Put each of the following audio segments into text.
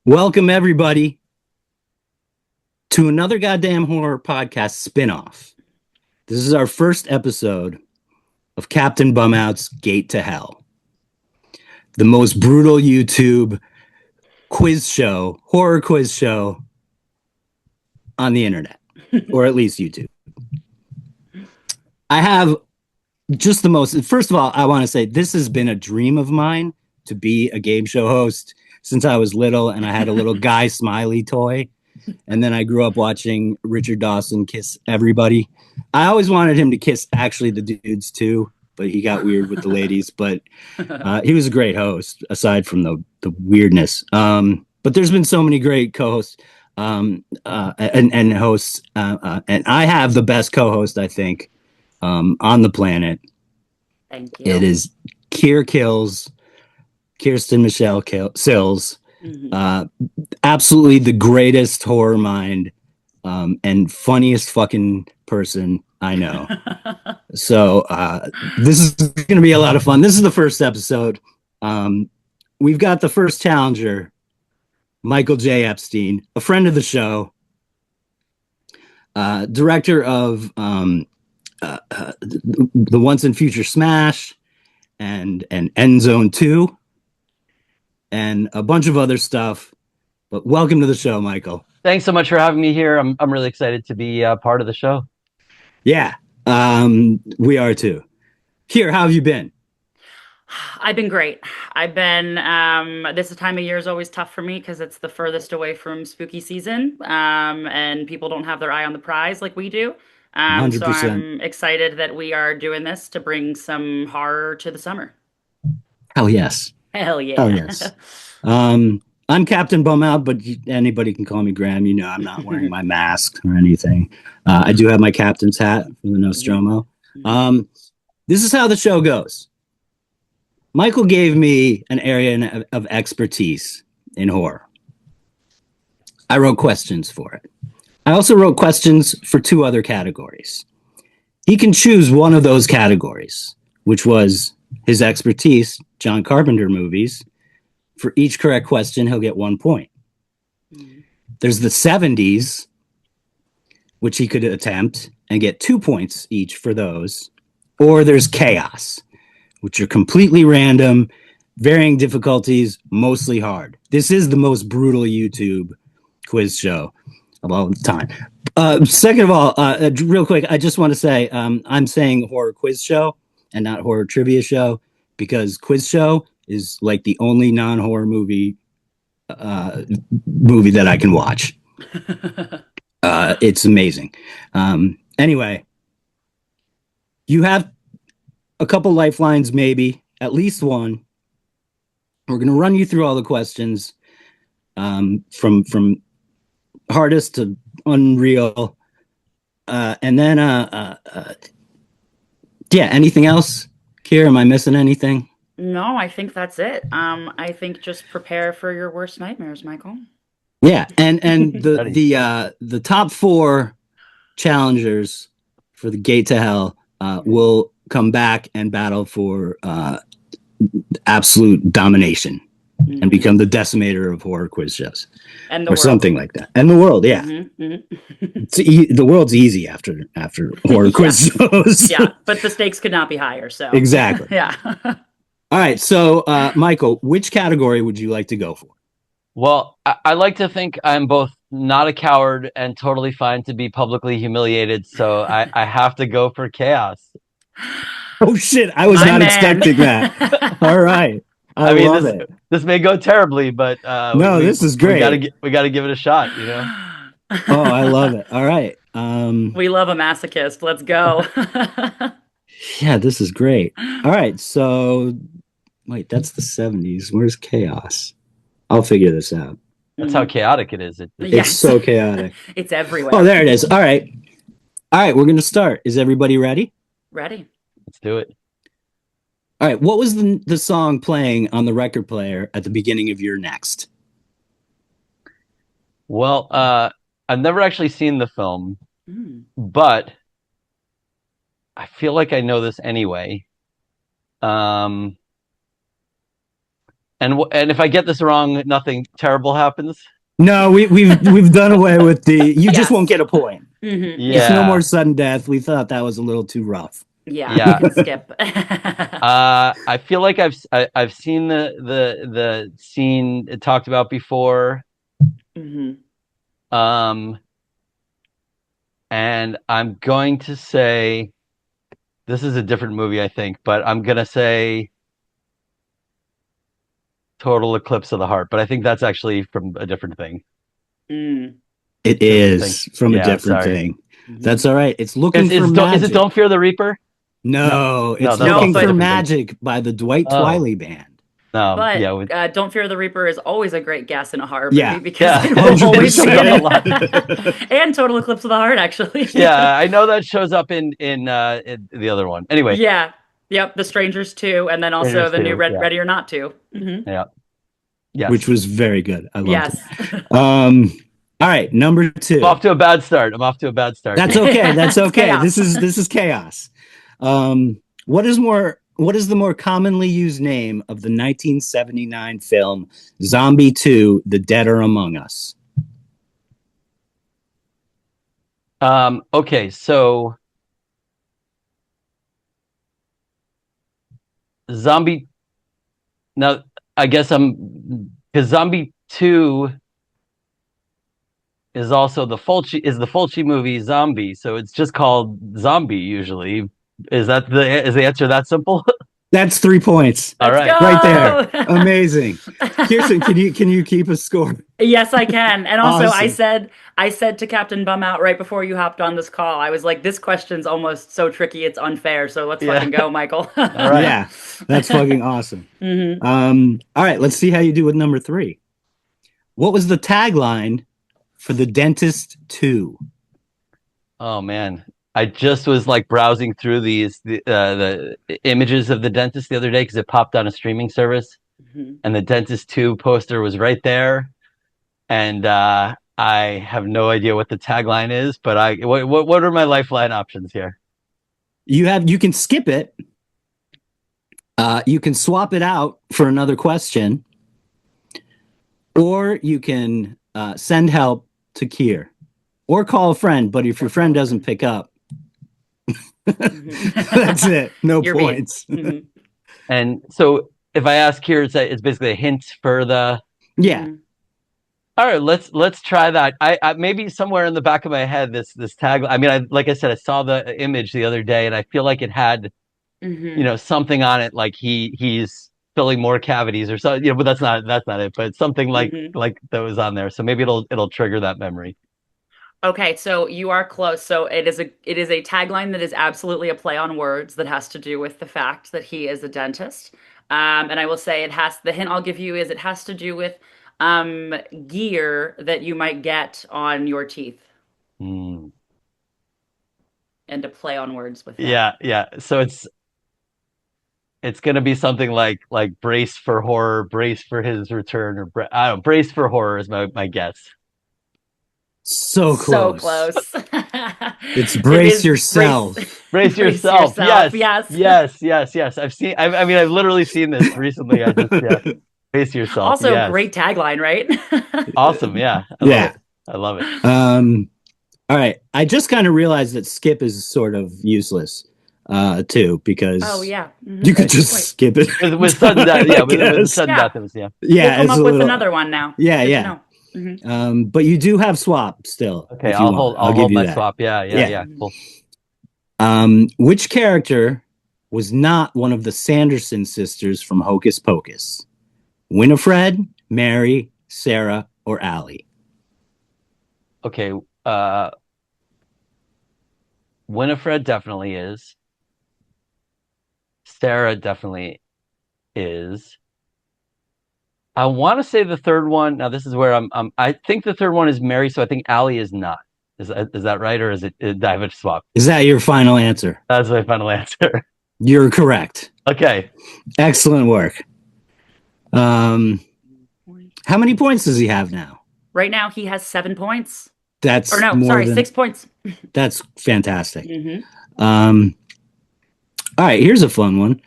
Welcome, everybody, to another goddamn horror podcast spinoff. This is our first episode of Captain Bumout's Gate to Hell, the most brutal YouTube quiz show, horror quiz show on the internet, or at least YouTube. I have just the most. First of all, I want to say this has been a dream of mine to be a game show host since I was little, and I had a little guy smiley toy. And then I grew up watching Richard Dawson kiss everybody. I always wanted him to kiss actually the dudes too, but he got weird with the ladies. But he was a great host, aside from the weirdness. But there's been so many great co-hosts and hosts, and I have the best co-host, I think, on the planet. Thank you. It is Kir Kills, Kirsten Michelle Sills. Absolutely the greatest horror mind and funniest fucking person I know. So this is going to be a lot of fun. This is the first episode. We've got the first challenger, Michael J Epstein, a friend of the show, director of the Once and Future Smash and End Zone 2. And a bunch of other stuff. But welcome to the show, Michael. Thanks so much for having me here. I'm really excited to be part of the show. Yeah, we are too. Here, how have you been? I've been great. I've been, this time of year is always tough for me because it's the furthest away from spooky season. And people don't have their eye on the prize like we do. So 100%. I'm excited that we are doing this to bring some horror to the summer. Hell yes. Hell yeah. Hell yes. I'm Captain Bumout, but anybody can call me Graham. You know, I'm not wearing my mask or anything. I do have my captain's hat from the Nostromo. This is how the show goes. Michael gave me an area of expertise in horror. I wrote questions for it. I also wrote questions for two other categories. He can choose one of those categories, which was his expertise, John Carpenter movies. For each correct question, he'll get 1 point. There's the 70s, which he could attempt and get 2 points each for those. Or there's chaos, which are completely random, varying difficulties, mostly hard. This is the most brutal YouTube quiz show of all time. Second of all, real quick, I just want to say I'm saying horror quiz show and not horror trivia show, because quiz show is like the only non-horror movie that I can watch. It's amazing. Anyway, you have a couple lifelines, maybe at least one. We're going to run you through all the questions from hardest to unreal, and then yeah, anything else? Kira, am I missing anything? No, I think that's it. I think just prepare for your worst nightmares, Michael. Yeah, and the top four challengers for the Gate to Hell will come back and battle for absolute domination and become the decimator of horror quiz shows, and or something like that. And the world, yeah. The world's easy after horror quiz shows. Yeah, but the stakes could not be higher. So exactly. Yeah. All right, so Michael, which category would you like to go for? Well, I like to think I'm both not a coward and totally fine to be publicly humiliated, so I have to go for chaos. Oh shit, I was not expecting that. All right. I mean, love it. This may go terribly, but this is great. We gotta give it a shot, you know? Oh, I love it. All right. We love a masochist. Let's go. Yeah, this is great. All right, so wait, that's the 70s. Where's chaos? I'll figure this out. That's how chaotic it is. It's so chaotic. It's everywhere. Oh, there it is. All right, we're gonna start. Is everybody ready? Ready. Let's do it. All right, what was the song playing on the record player at the beginning of your next? Well, I've never actually seen the film, but I feel like I know this anyway. And And if I get this wrong, nothing terrible happens. No, we've done away with the. You just Yes. won't get a point. Mhm. It's no Yeah. more sudden death. We thought that was a little too rough. Yeah, Yeah. you can skip. I feel like I've seen the scene talked about before. Mhm. And I'm going to say this is a different movie, I think, but I'm gonna say Total Eclipse of the Heart. But I think that's actually from a different thing. Mm. It Different is thing. from a Yeah, different sorry. thing. Mhm. That's all right. It's Looking for Is Magic. it Don't Fear the Reaper? No, No, it's that's Looking also a for different thing. Magic by the Dwight Oh. Twiley Band. But Yeah, Don't Fear the Reaper is always a great guess in a horror Yeah. movie because Yeah. it will always be 100%. in a lot. it. And Total Eclipse of the Heart, actually. Yeah, I know that shows up in the other one. Anyway, Yeah. Yep. The Strangers 2, and then also Strangers the new 2, yeah. Ready or Not 2. Mhm. Yeah. Yes. Which was very good. I loved Yes. it. All right, number 2. I'm off to a bad start. That's okay. That's It's okay. chaos. This is chaos. What is the more commonly used name of the 1979 film Zombie 2: The Dead Are Among Us? Okay, so Zombie. Now, I guess because Zombie 2 is also the Fulci movie Zombie, so it's just called Zombie usually. Is the answer that simple? That's 3 points. All Let's right. go. Right there. Amazing. Kirsten, can you keep a score? Yes, I can. And also, Awesome. I said to Captain Bumout right before you hopped on this call, I was like, this question's almost so tricky, it's unfair. So let's Yeah. fucking go, Michael. All right. Yeah, that's fucking awesome. All right, let's see how you do with number 3. What was the tagline for The Dentist 2? Oh man, I just was like browsing through the images of the dentist the other day because it popped on a streaming service, and the Dentist 2 poster was right there, and I have no idea what the tagline is, but what are my lifeline options here? You can skip it. You can swap it out for another question, or you can send help to Kir, or call a friend. But if your friend doesn't pick up, that's it. No You're points. And so if I ask here, it's basically a hint for the. Yeah. All right, let's try that. I maybe somewhere in the back of my head this tag. I mean, like I said, I saw the image the other day, and I feel like it had, something on it, like he's filling more cavities or so. But that's not it. But something like that was on there. So maybe it'll trigger that memory. Okay, so you are close. So it is a tagline that is absolutely a play on words that has to do with the fact that he is a dentist. And I will say the hint I'll give you is it has to do with gear that you might get on your teeth. And to play on words with that. Yeah. So it's gonna be something like brace for horror, brace for his return, or I don't know, brace for horror is my guess. So close. So close. It's brace yourself. Brace yourself. Yes. I've literally seen this recently. Brace yourself. Also, yes. great tagline, right? Awesome. Yeah. I love it. All right. I just kind of realized that skip is sort of useless, too, because you could just skip it with sudden death. Yeah, with sudden death. Yeah, we'll come up with another one now. Yeah. But you do have swap still. Okay, I'll hold my swap. Yeah. Cool. Which character was not one of the Sanderson sisters from Hocus Pocus? Winifred, Mary, Sarah, or Allie? Okay. Winifred definitely is. Sarah definitely is. I want to say the third one. Now this is where I think the third one is Mary, so I think Allie is not. Is that right, or is it David swap? Is that your final answer? That's my final answer. You're correct. Okay. Excellent work. How many points does he have now? Right now he has 7 points. That's 6 points. That's fantastic. All right, here's a fun one.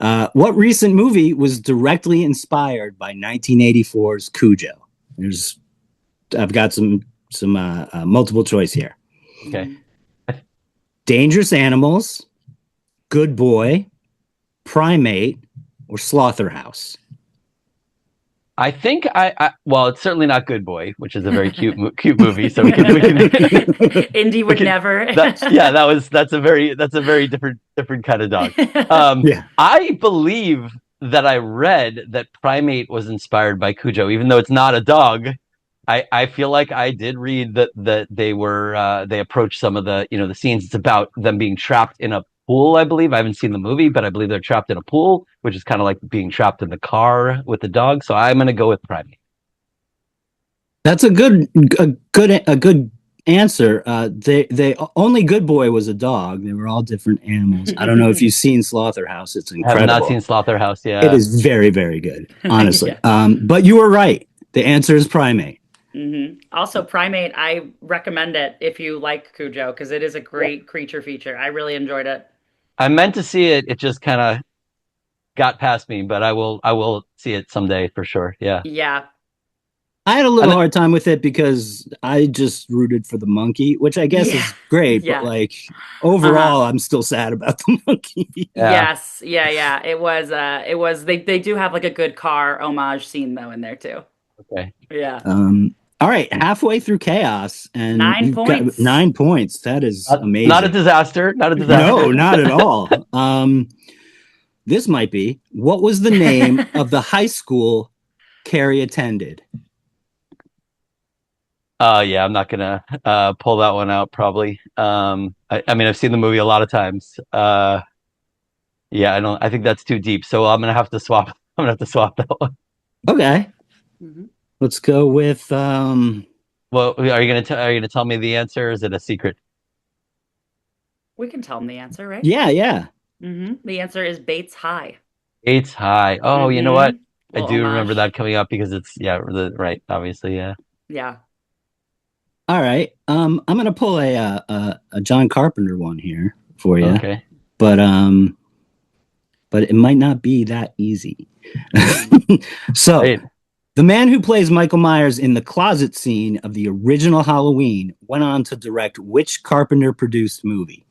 What recent movie was directly inspired by 1984's Cujo? I've got some multiple choice here. Okay. Dangerous Animals, Good Boy, Primate, or Slaughterhouse? I think well, it's certainly not Good Boy, which is a very cute movie. So we can Indy would never. That's a very different kind of dog. Yeah. I believe that I read that Primate was inspired by Cujo, even though it's not a dog. I feel like I did read that they approached some of the scenes. It's about them being trapped in a pool, I believe. I haven't seen the movie, but I believe they're trapped in a pool, which is kind of like being trapped in the car with the dog. So I'm going to go with Primate. That's a good answer. They only Good Boy was a dog. They were all different animals. I don't know if you've seen Slaughterhouse. It's incredible. I have not seen Slaughterhouse. Yeah, it is very, very good, honestly. Yeah. But you were right. The answer is Primate. Also, Primate, I recommend it if you like Cujo because it is a great creature feature. I really enjoyed it. I meant to see it. It just kind of got past me, but I will see it someday for sure. Yeah. Yeah. I had a little hard time with it because I just rooted for the monkey, which I guess is great, but like overall, I'm still sad about the monkey. Yes, yeah. It was. They do have like a good car homage scene though in there too. Okay. Yeah. All right, halfway through chaos, and 9 points. Got 9 points. That is amazing. Not a disaster. Not a disaster. No, not at all. This might be. What was the name of the high school Carrie attended? Yeah, I'm not gonna pull that one out probably. I mean, I've seen the movie a lot of times. Yeah, I think that's too deep. So I'm gonna have to swap. I'm gonna have to swap that one. Okay. Let's go with. Well, are you gonna tell me the answer? Or is it a secret? We can tell them the answer, right? Yeah. The answer is Bates High. Bates High. Oh, you know what? I do homage. remember that coming up because it's right. Obviously, yeah. Yeah. All right. I'm gonna pull a John Carpenter one here for you. Okay. But it might not be that easy. So. Right. The man who plays Michael Myers in the closet scene of the original Halloween went on to direct which Carpenter-produced movie?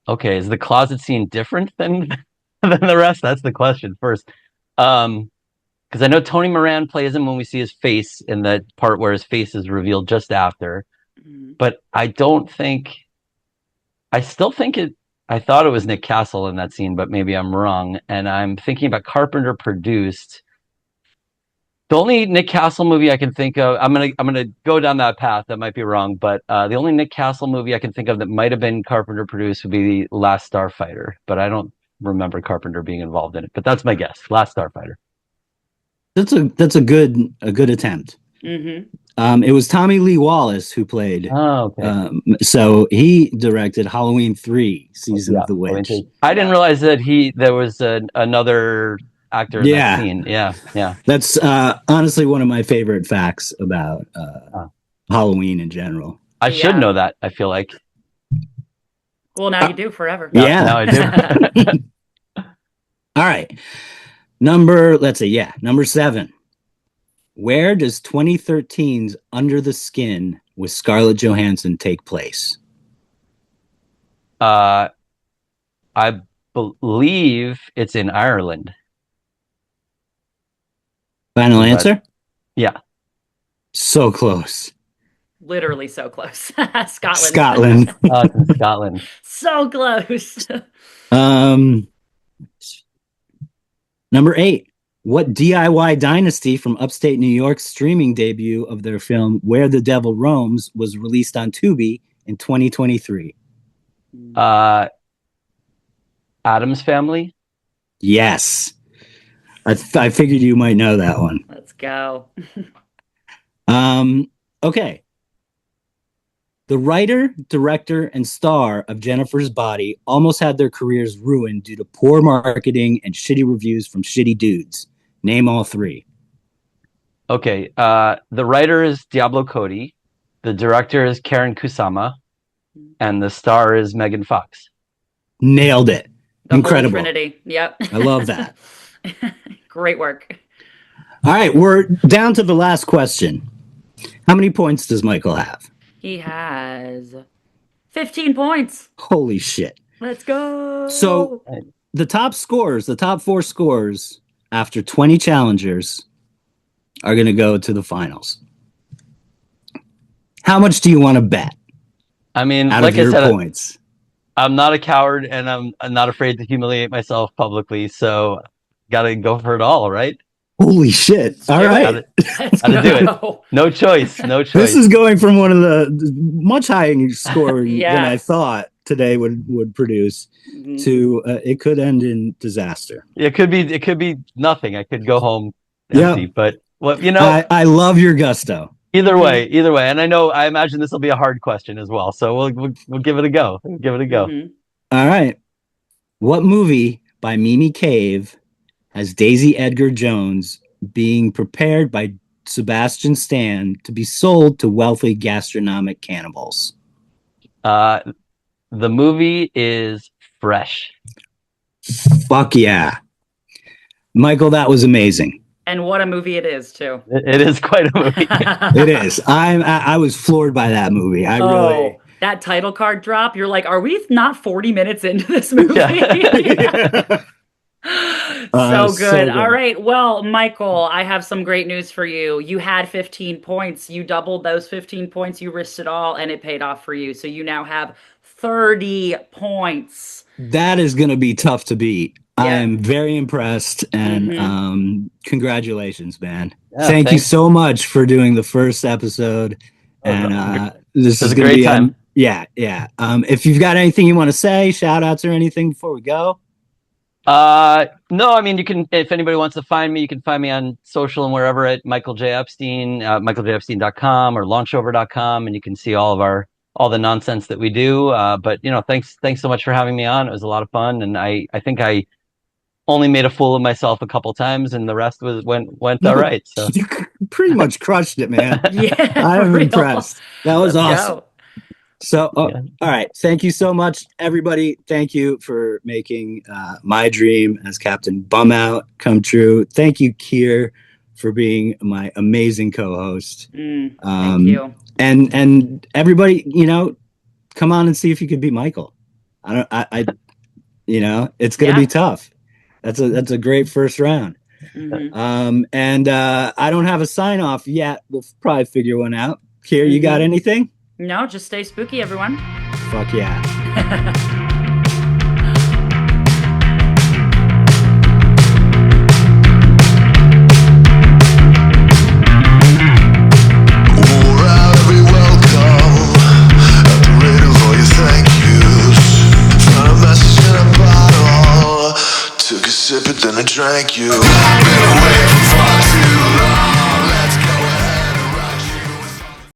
Okay, is the closet scene different than the rest? That's the question first. Because I know Tony Moran plays him when we see his face in the part where his face is revealed just after. But I still think I thought it was Nick Castle in that scene, but maybe I'm wrong. And I'm thinking about Carpenter produced. The only Nick Castle movie I can think of, I'm gonna go down that path. That might be wrong, but the only Nick Castle movie I can think of that might have been Carpenter produced would be The Last Starfighter. But I don't remember Carpenter being involved in it. But that's my guess. Last Starfighter. That's a good attempt. It was Tommy Lee Wallace who played. Oh, okay. So he directed Halloween 3: Season of the Witch. I didn't realize that there was another actor in that scene. Yeah. That's honestly one of my favorite facts about Halloween in general. I should know that, I feel like. Well, now you do forever. Yeah. Now I do. All right. Number 7. Where does 2013's Under the Skin with Scarlett Johansson take place? I believe it's in Ireland. Final answer? Yeah. So close. Literally so close. Scotland. Scotland. Oh, it's in Scotland. So close. Number 8. What DIY dynasty from upstate New York's streaming debut of their film Where the Devil Roams was released on Tubi in 2023? Addams Family? Yes. I figured you might know that one. Let's go. Okay. The writer, director, and star of Jennifer's Body almost had their careers ruined due to poor marketing and shitty reviews from shitty dudes. Name all 3. Okay. The writer is Diablo Cody. The director is Karen Kusama. And the star is Megan Fox. nailed it. The Incredible. Whole Trinity. Yep. I love that. Great work. All right, we're down to the last question. How many points does Michael have? He has 15 points. Holy shit. Let's go. So the top four scores after 20 challengers are going to go to the finals. How much do you want to bet? I mean, out like of your I said, points? I'm not a coward, and I'm not afraid to humiliate myself publicly. So, gotta go for it all, right? Holy shit! All right, gotta do it. No choice. No choice. This is going from one of the much higher score than I thought today would produce to it could end in disaster. It could be nothing. I could go home empty. But well, you know, I love your gusto. Either way, and I imagine this will be a hard question as well. So we'll give it a go. Give it a go. All right. What movie by Mimi Cave has Daisy Edgar Jones being prepared by Sebastian Stan to be sold to wealthy gastronomic cannibals? The movie is Fresh. Fuck yeah. Michael, that was amazing. And what a movie it is, too. It is quite a movie. It is. I was floored by that movie. Really. That title card drop, you're like, are we not 40 minutes into this movie? Yeah. So good. All right. Well, Michael, I have some great news for you. You had 15 points. You doubled those 15 points. You risked it all, and it paid off for you. So you now have 30 points. That is going to be tough to beat. Yeah. I am very impressed, and congratulations, man. Yeah, Thank you so much for doing the first episode. And this is going to be a great time. Yeah. If you've got anything you want to say, shout outs or anything before we go. No, I mean, you can, if anybody wants to find me, you can find me on social and wherever at Michael J Epstein, michaeljepstein.com or launchover.com. And you can see all the nonsense that we do. But you know, thanks so much for having me on. It was a lot of fun. And I think I only made a fool of myself a couple times and the rest went all right. So you pretty much crushed it, man. Yeah. I'm impressed. That was awesome. So, all right. Thank you so much, everybody. Thank you for making my dream as Captain Bumout come true. Thank you, Kir, for being my amazing co-host. Thank you. And everybody, you know, come on and see if you could beat Michael. It's going to be tough. That's a great first round. And I don't have a sign off yet. We'll probably figure one out. Kir, you got anything? No, just stay spooky, everyone. Fuck yeah. Sip it, then I drank you. I've been away from